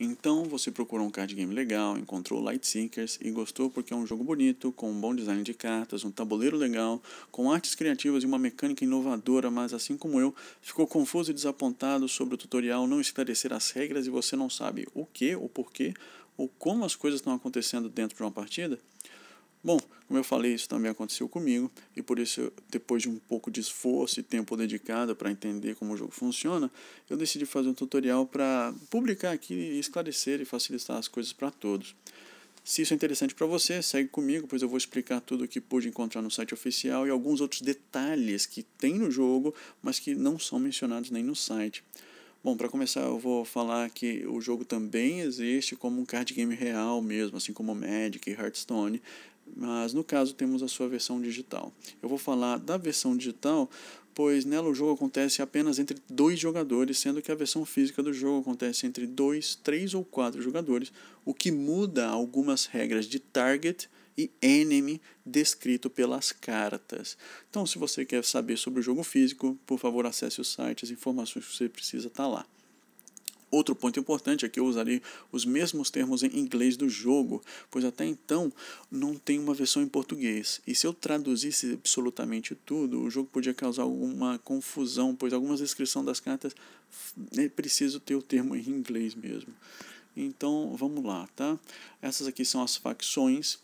Então você procurou um card game legal, encontrou Lightseekers e gostou porque é um jogo bonito, com um bom design de cartas, um tabuleiro legal, com artes criativas e uma mecânica inovadora, mas assim como eu, ficou confuso e desapontado sobre o tutorial não esclarecer as regras e você não sabe o que, o porquê, ou como as coisas estão acontecendo dentro de uma partida? Bom, como eu falei, isso também aconteceu comigo, e por isso, depois de um pouco de esforço e tempo dedicado para entender como o jogo funciona, eu decidi fazer um tutorial para publicar aqui e esclarecer e facilitar as coisas para todos. Se isso é interessante para você, segue comigo, pois eu vou explicar tudo o que pude encontrar no site oficial e alguns outros detalhes que tem no jogo, mas que não são mencionados nem no site. Bom, para começar, eu vou falar que o jogo também existe como um card game real mesmo, assim como Magic e Hearthstone, mas no caso temos a sua versão digital. Eu vou falar da versão digital, pois nela o jogo acontece apenas entre 2 jogadores, sendo que a versão física do jogo acontece entre 2, 3 ou 4 jogadores, o que muda algumas regras de target e enemy descrito pelas cartas. Então, se você quer saber sobre o jogo físico, por favor acesse o site, as informações que você precisa estão lá. Outro ponto importante é que eu usarei os mesmos termos em inglês do jogo, pois até então não tem uma versão em português. E se eu traduzisse absolutamente tudo, o jogo podia causar alguma confusão, pois algumas descrições das cartas é preciso ter o termo em inglês mesmo. Então vamos lá, tá? Essas aqui são as facções.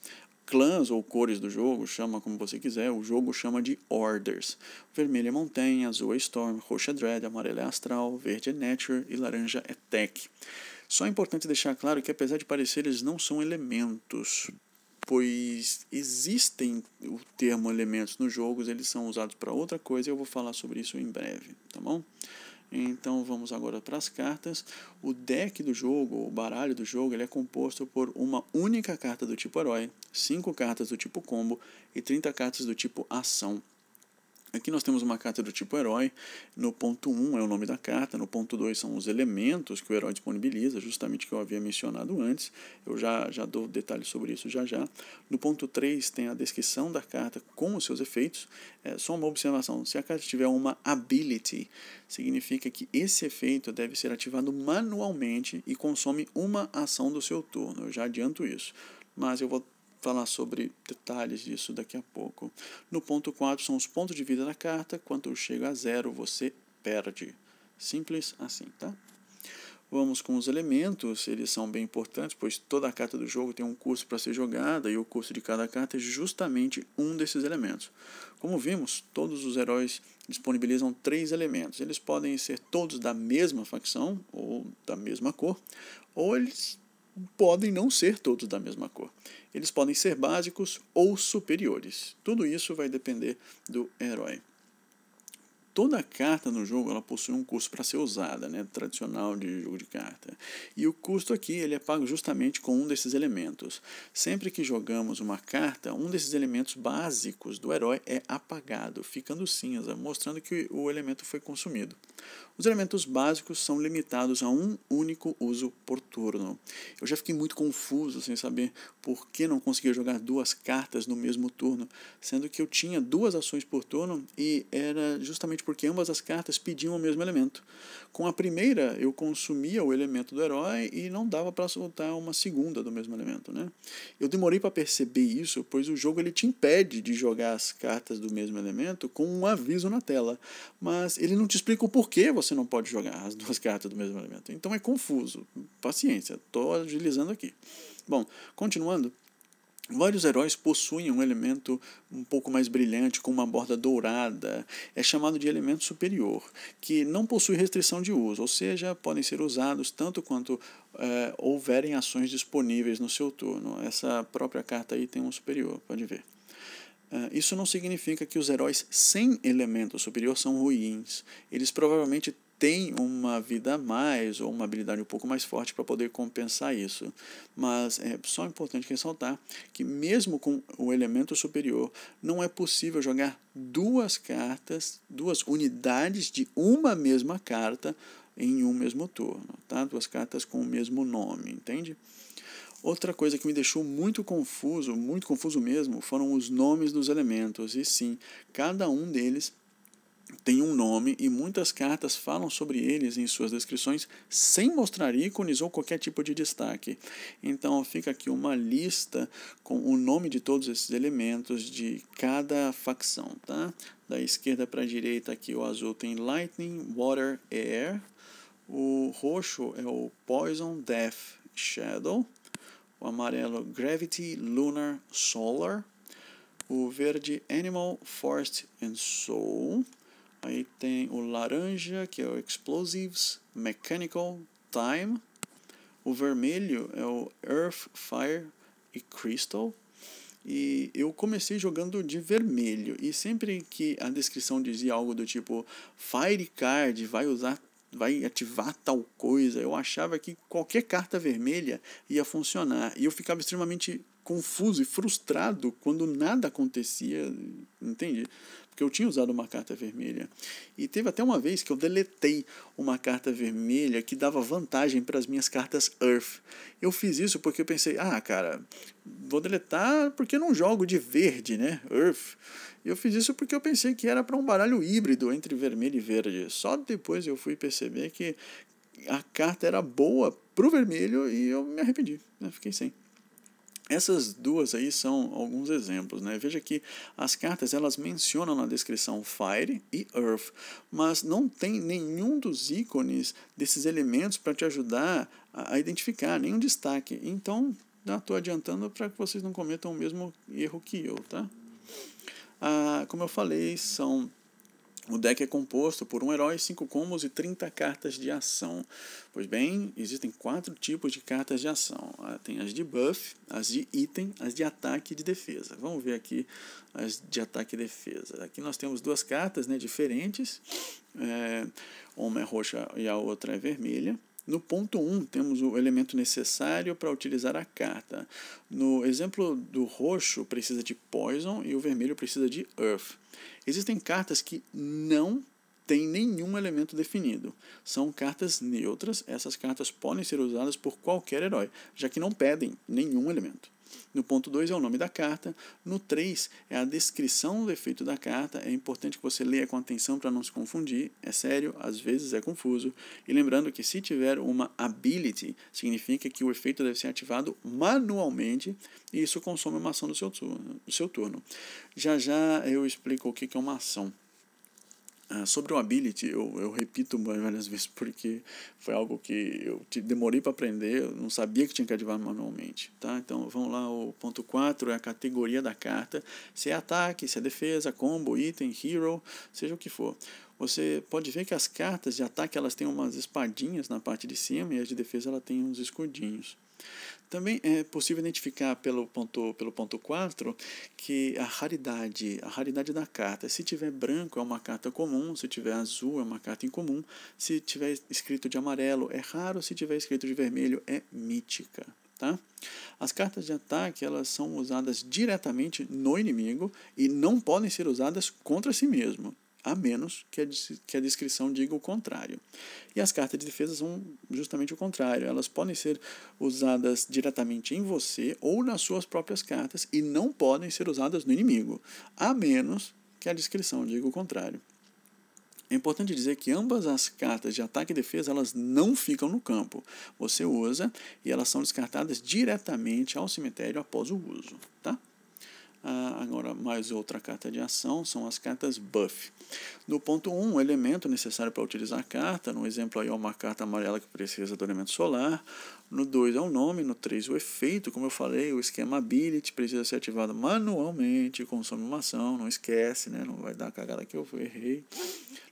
Clãs ou cores do jogo, chama como você quiser, o jogo chama de Orders. Vermelho é Montanha, azul é Storm, roxo é Dread, amarelo é Astral, verde é Nature e laranja é Tech. Só é importante deixar claro que apesar de parecer, eles não são elementos, pois existem o termo elementos nos jogos, eles são usados para outra coisa e eu vou falar sobre isso em breve, tá bom? Então vamos agora para as cartas. O deck do jogo, o baralho do jogo, ele é composto por uma única carta do tipo herói, 5 cartas do tipo combo e 30 cartas do tipo ação. Aqui nós temos uma carta do tipo herói, no ponto 1 é o nome da carta, no ponto 2 são os elementos que o herói disponibiliza, justamente que eu havia mencionado antes, eu já dou detalhes sobre isso já. No ponto 3 tem a descrição da carta com os seus efeitos, só uma observação, se a carta tiver uma ability, significa que esse efeito deve ser ativado manualmente e consome uma ação do seu turno, eu já adianto isso, mas eu vou falar sobre detalhes disso daqui a pouco. No ponto 4 são os pontos de vida da carta. Quando chega a 0, você perde. Simples assim, tá? Vamos com os elementos, eles são bem importantes, pois toda carta do jogo tem um custo para ser jogada e o custo de cada carta é justamente um desses elementos. Como vimos, todos os heróis disponibilizam 3 elementos. Eles podem ser todos da mesma facção ou da mesma cor, ou eles podem não ser todos da mesma cor. Eles podem ser básicos ou superiores. Tudo isso vai depender do herói. Toda carta no jogo ela possui um custo para ser usada, né, tradicional de jogo de carta. E o custo aqui ele é pago justamente com um desses elementos. Sempre que jogamos uma carta, um desses elementos básicos do herói é apagado, ficando cinza, mostrando que o elemento foi consumido. Os elementos básicos são limitados a um único uso por turno. Eu já fiquei muito confuso sem saber por que não conseguia jogar 2 cartas no mesmo turno, sendo que eu tinha 2 ações por turno e era justamente porque ambas as cartas pediam o mesmo elemento. Com a primeira, eu consumia o elemento do herói e não dava para soltar uma segunda do mesmo elemento, né? Eu demorei para perceber isso, pois o jogo ele te impede de jogar as cartas do mesmo elemento com um aviso na tela, mas ele não te explica o porquê você não pode jogar as 2 cartas do mesmo elemento. Então é confuso. Paciência, estou agilizando aqui. Bom, continuando. Vários heróis possuem um elemento um pouco mais brilhante, com uma borda dourada. É chamado de elemento superior, que não possui restrição de uso, ou seja, podem ser usados tanto quanto houverem ações disponíveis no seu turno. Essa própria carta aí tem um superior, pode ver. Isso não significa que os heróis sem elemento superior são ruins. Eles provavelmente têm uma vida a mais ou uma habilidade um pouco mais forte para poder compensar isso. Mas é só importante ressaltar que mesmo com o elemento superior, não é possível jogar 2 cartas, 2 unidades de uma mesma carta em um mesmo turno, tá? 2 cartas com o mesmo nome, entende? Outra coisa que me deixou muito confuso mesmo, foram os nomes dos elementos. E sim, cada um deles tem um nome e muitas cartas falam sobre eles em suas descrições sem mostrar ícones ou qualquer tipo de destaque. Então fica aqui uma lista com o nome de todos esses elementos de cada facção, tá? Da esquerda para a direita aqui o azul tem Lightning, Water, Air. O roxo é o Poison, Death, Shadow. O amarelo Gravity, Lunar, Solar. O verde Animal, Forest and Soul. Aí tem o laranja, que é o Explosives, Mechanical, Time. O vermelho é o Earth, Fire e Crystal. E eu comecei jogando de vermelho. E sempre que a descrição dizia algo do tipo Fire Card vai ativar tal coisa, eu achava que qualquer carta vermelha ia funcionar. E eu ficava extremamente confuso e frustrado quando nada acontecia, entende? Porque eu tinha usado uma carta vermelha. E teve até uma vez que eu deletei uma carta vermelha que dava vantagem para as minhas cartas Earth. Eu fiz isso porque eu pensei, cara, vou deletar porque eu não jogo de verde, né? Earth. Eu fiz isso porque eu pensei que era para um baralho híbrido entre vermelho e verde. Só depois eu fui perceber que a carta era boa pro vermelho e eu me arrependi, né? Fiquei sem. Essas duas aí são alguns exemplos, né? Veja que as cartas elas mencionam na descrição Fire e Earth, mas não tem nenhum dos ícones desses elementos para te ajudar a identificar, nenhum destaque. Então, estou adiantando para que vocês não cometam o mesmo erro que eu, tá? Como eu falei, o deck é composto por um herói, 5 combos e 30 cartas de ação. Pois bem, existem 4 tipos de cartas de ação. Tem as de buff, as de item, as de ataque e de defesa. Vamos ver aqui as de ataque e defesa. Aqui nós temos 2 cartas, né, diferentes. Uma é roxa e a outra é vermelha. No ponto 1, temos o elemento necessário para utilizar a carta. No exemplo do roxo, precisa de Poison e o vermelho precisa de Earth. Existem cartas que não têm nenhum elemento definido. São cartas neutras. Essas cartas podem ser usadas por qualquer herói, já que não pedem nenhum elemento. No ponto 2 é o nome da carta. No 3 é a descrição do efeito da carta. É importante que você leia com atenção para não se confundir. É sério, às vezes é confuso. E lembrando que se tiver uma ability, significa que o efeito deve ser ativado manualmente e isso consome uma ação do seu turno. Já já eu explico o que é uma ação. Sobre o ability, eu repito várias vezes porque foi algo que eu demorei para aprender, eu não sabia que tinha que ativar manualmente. Tá? Então vamos lá, o ponto 4 é a categoria da carta, se é ataque, se é defesa, combo, item, hero, seja o que for. Você pode ver que as cartas de ataque elas têm umas espadinhas na parte de cima e as de defesa ela tem uns escudinhos. Também é possível identificar pelo ponto 4 que a raridade da carta. Se tiver branco é uma carta comum, se tiver azul é uma carta incomum, se tiver escrito de amarelo é raro, se tiver escrito de vermelho é mítica. Tá? As cartas de ataque elas são usadas diretamente no inimigo e não podem ser usadas contra si mesmo, a menos que a descrição diga o contrário. E as cartas de defesa são justamente o contrário. Elas podem ser usadas diretamente em você ou nas suas próprias cartas e não podem ser usadas no inimigo, a menos que a descrição diga o contrário. É importante dizer que ambas as cartas de ataque e defesa elas não ficam no campo. Você usa e elas são descartadas diretamente ao cemitério após o uso. Tá? Agora, mais outra carta de ação são as cartas buff. No ponto 1, o elemento necessário para utilizar a carta. No exemplo, aí é uma carta amarela que precisa do elemento solar. No 2 é o nome. No 3, o efeito. Como eu falei, o esquema ability precisa ser ativado manualmente. Consome uma ação, não esquece, né? Não vai dar a cagada que eu errei.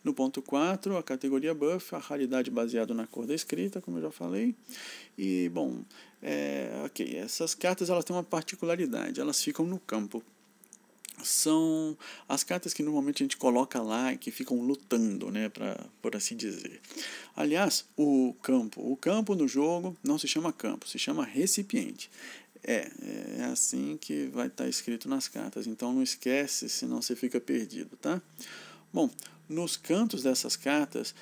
No ponto 4, a categoria buff, a raridade baseada na cor da escrita, como eu já falei. E, bom, essas cartas elas têm uma particularidade, elas ficam no campo. São as cartas que normalmente a gente coloca lá e que ficam lutando, né, por assim dizer. Aliás, o campo no jogo não se chama campo, se chama recipiente. É assim que vai estar escrito nas cartas, então não esquece, senão você fica perdido, tá? Bom, nos cantos dessas cartas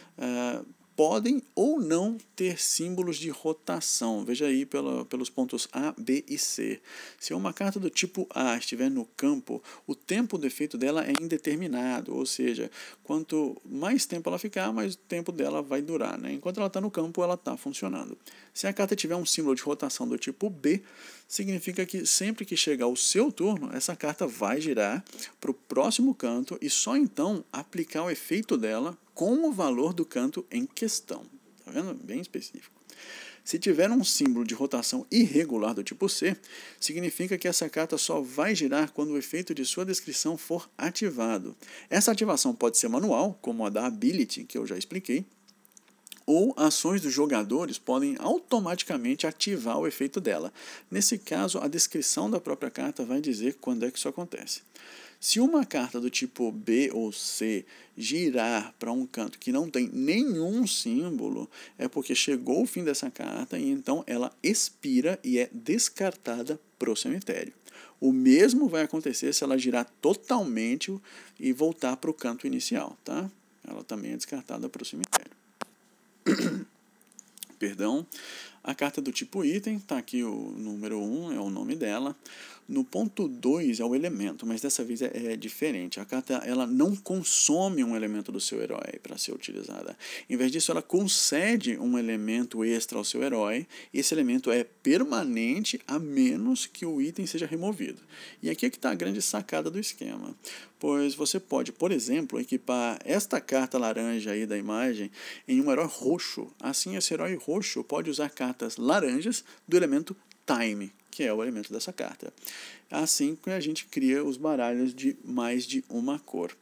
podem ou não ter símbolos de rotação. Veja aí pelos pontos A, B e C. Se uma carta do tipo A estiver no campo, o tempo do efeito dela é indeterminado, ou seja, quanto mais tempo ela ficar, mais tempo dela vai durar, né? Enquanto ela está no campo, ela está funcionando. Se a carta tiver um símbolo de rotação do tipo B, significa que sempre que chegar o seu turno, essa carta vai girar para o próximo canto e só então aplicar o efeito dela com o valor do canto em questão. Tá vendo? Bem específico. Se tiver um símbolo de rotação irregular do tipo C, significa que essa carta só vai girar quando o efeito de sua descrição for ativado. Essa ativação pode ser manual, como a da Ability, que eu já expliquei, ou ações dos jogadores podem automaticamente ativar o efeito dela. Nesse caso, a descrição da própria carta vai dizer quando é que isso acontece. Se uma carta do tipo B ou C girar para um canto que não tem nenhum símbolo, é porque chegou o fim dessa carta e então ela expira e é descartada para o cemitério. O mesmo vai acontecer se ela girar totalmente e voltar para o canto inicial, tá? Ela também é descartada para o cemitério. Perdão. A carta do tipo item, está aqui o número 1, é o nome dela. No ponto 2 é o elemento, mas dessa vez é diferente. A carta ela não consome um elemento do seu herói para ser utilizada. Em vez disso, ela concede um elemento extra ao seu herói. Esse elemento é permanente a menos que o item seja removido. E aqui é que está a grande sacada do esquema. Pois você pode, por exemplo, equipar esta carta laranja aí da imagem em um herói roxo. Assim, esse herói roxo pode usar cartas laranjas do elemento Time, que é o elemento dessa carta. Assim que a gente cria os baralhos de mais de uma cor.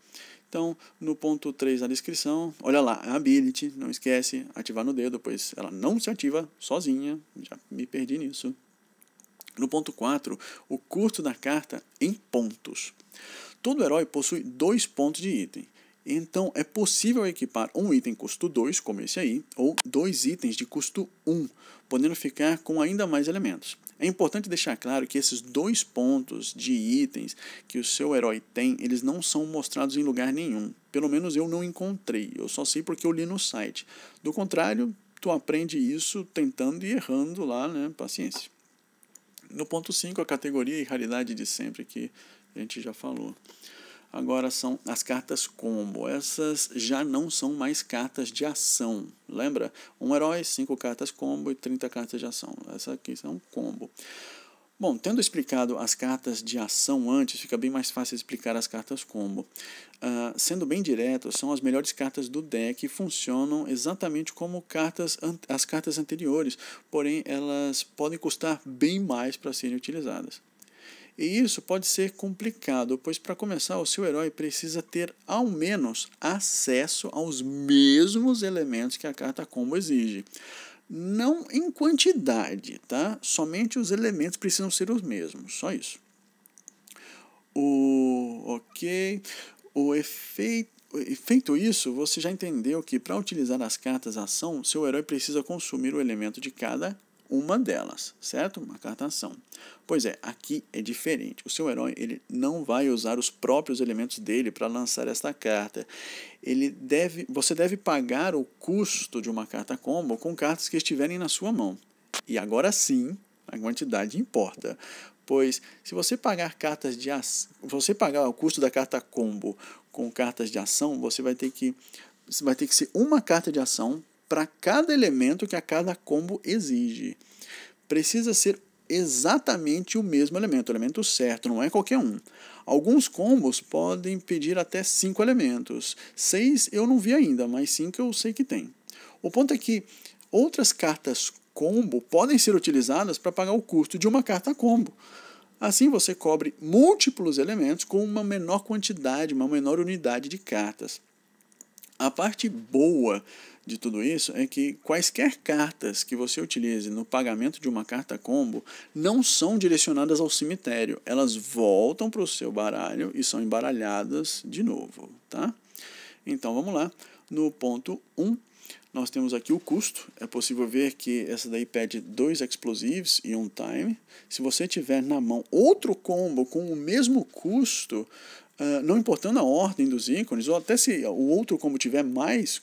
Então, no ponto 3 da descrição, olha lá, a Ability, não esquece, ativar no dedo, pois ela não se ativa sozinha, já me perdi nisso. No ponto 4, o custo da carta em pontos. Todo herói possui 2 pontos de item. Então, é possível equipar um item custo 2, como esse aí, ou 2 itens de custo 1, podendo ficar com ainda mais elementos. É importante deixar claro que esses 2 pontos de itens que o seu herói tem, eles não são mostrados em lugar nenhum. Pelo menos eu não encontrei, eu só sei porque eu li no site. Do contrário, tu aprende isso tentando e errando lá, né? Paciência. No ponto 5, a categoria e raridade de sempre, que a gente já falou. Agora são as cartas combo. Essas já não são mais cartas de ação. Lembra? Um herói, 5 cartas combo e 30 cartas de ação. Essas aqui são combo. Bom, tendo explicado as cartas de ação antes, fica bem mais fácil explicar as cartas combo. Sendo bem direto, são as melhores cartas do deck e funcionam exatamente como as cartas anteriores, porém elas podem custar bem mais para serem utilizadas. E isso pode ser complicado, pois para começar o seu herói precisa ter ao menos acesso aos mesmos elementos que a carta combo exige. Não em quantidade, tá? Somente os elementos precisam ser os mesmos, só isso. Feito isso, você já entendeu que para utilizar as cartas ação, seu herói precisa consumir o elemento de cada uma delas, certo? Uma carta ação. Pois é, aqui é diferente. O seu herói ele não vai usar os próprios elementos dele para lançar esta carta. Você deve pagar o custo de uma carta combo com cartas que estiverem na sua mão. E agora sim, a quantidade importa. Pois se você pagar o custo da carta combo com cartas de ação, você vai ter que ser uma carta de ação para cada elemento que a cada combo exige. Precisa ser exatamente o mesmo elemento, o elemento certo, não é qualquer um. Alguns combos podem pedir até 5 elementos. 6 eu não vi ainda, mas 5 eu sei que tem. O ponto é que outras cartas combo podem ser utilizadas para pagar o custo de uma carta combo. Assim você cobre múltiplos elementos com uma menor quantidade, uma menor unidade de cartas. A parte boa de tudo isso é que quaisquer cartas que você utilize no pagamento de uma carta combo não são direcionadas ao cemitério. Elas voltam para o seu baralho e são embaralhadas de novo, tá? Então vamos lá. No ponto 1, nós temos aqui o custo. É possível ver que essa daí pede 2 explosives e um time. Se você tiver na mão outro combo com o mesmo custo, não importando a ordem dos ícones, ou até se o outro combo tiver mais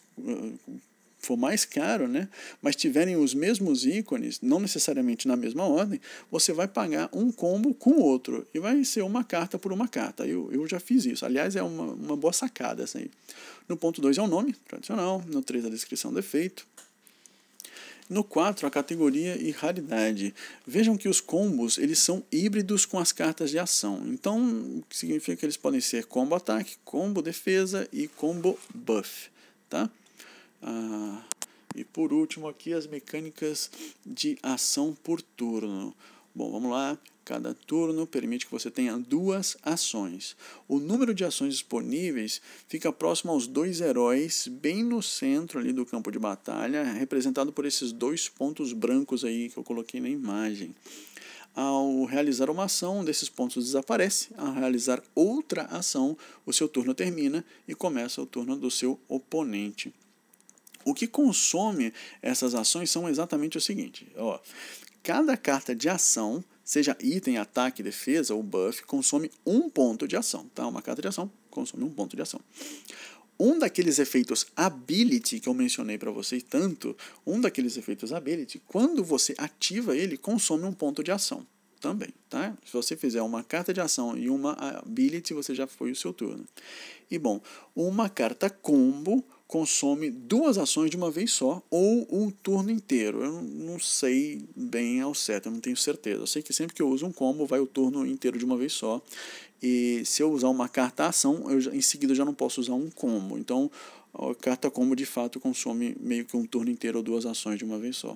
for mais caro, né, mas tiverem os mesmos ícones, não necessariamente na mesma ordem, você vai pagar um combo com o outro. E vai ser uma carta por uma carta. Eu já fiz isso. Aliás, é uma boa sacada essa aí. No ponto 2 é o nome, tradicional. No 3 a descrição do efeito. No 4, a categoria e raridade. Vejam que os combos eles são híbridos com as cartas de ação. Então, o que significa que eles podem ser combo ataque, combo defesa e combo buff. Tá? E por último aqui as mecânicas de ação por turno. Bom, vamos lá. Cada turno permite que você tenha 2 ações. O número de ações disponíveis fica próximo aos 2 heróis, bem no centro ali do campo de batalha, representado por esses 2 pontos brancos aí que eu coloquei na imagem. Ao realizar uma ação, um desses pontos desaparece. Ao realizar outra ação, o seu turno termina e começa o turno do seu oponente. O que consome essas ações são exatamente o seguinte. Cada carta de ação, seja item, ataque, defesa ou buff, consome 1 ponto de ação. Tá? Uma carta de ação consome 1 ponto de ação. Um daqueles efeitos Ability que eu mencionei para vocês tanto, quando você ativa ele, consome 1 ponto de ação também. Tá? Se você fizer uma carta de ação e uma Ability, você já foi o seu turno. E bom, uma carta combo consome 2 ações de uma vez só, ou um turno inteiro. Eu não sei bem ao certo, eu não tenho certeza. Eu sei que sempre que eu uso um combo, vai o turno inteiro de uma vez só. E se eu usar uma carta ação, em seguida eu já não posso usar um combo. Então, a carta combo de fato consome meio que um turno inteiro ou 2 ações de uma vez só.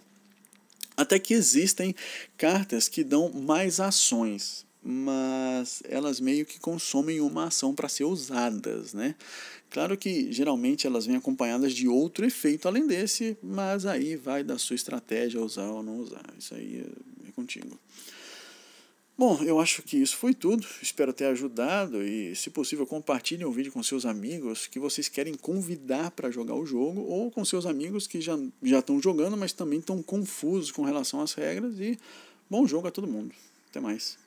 Até que existem cartas que dão mais ações, mas elas meio que consomem uma ação para ser usadas, né? Claro que geralmente elas vêm acompanhadas de outro efeito além desse, mas aí vai da sua estratégia usar ou não usar. Isso aí é contigo. Bom, eu acho que isso foi tudo. Espero ter ajudado e, se possível, compartilhem o vídeo com seus amigos que vocês querem convidar para jogar o jogo ou com seus amigos que já estão jogando, mas também estão confusos com relação às regras. E bom jogo a todo mundo. Até mais.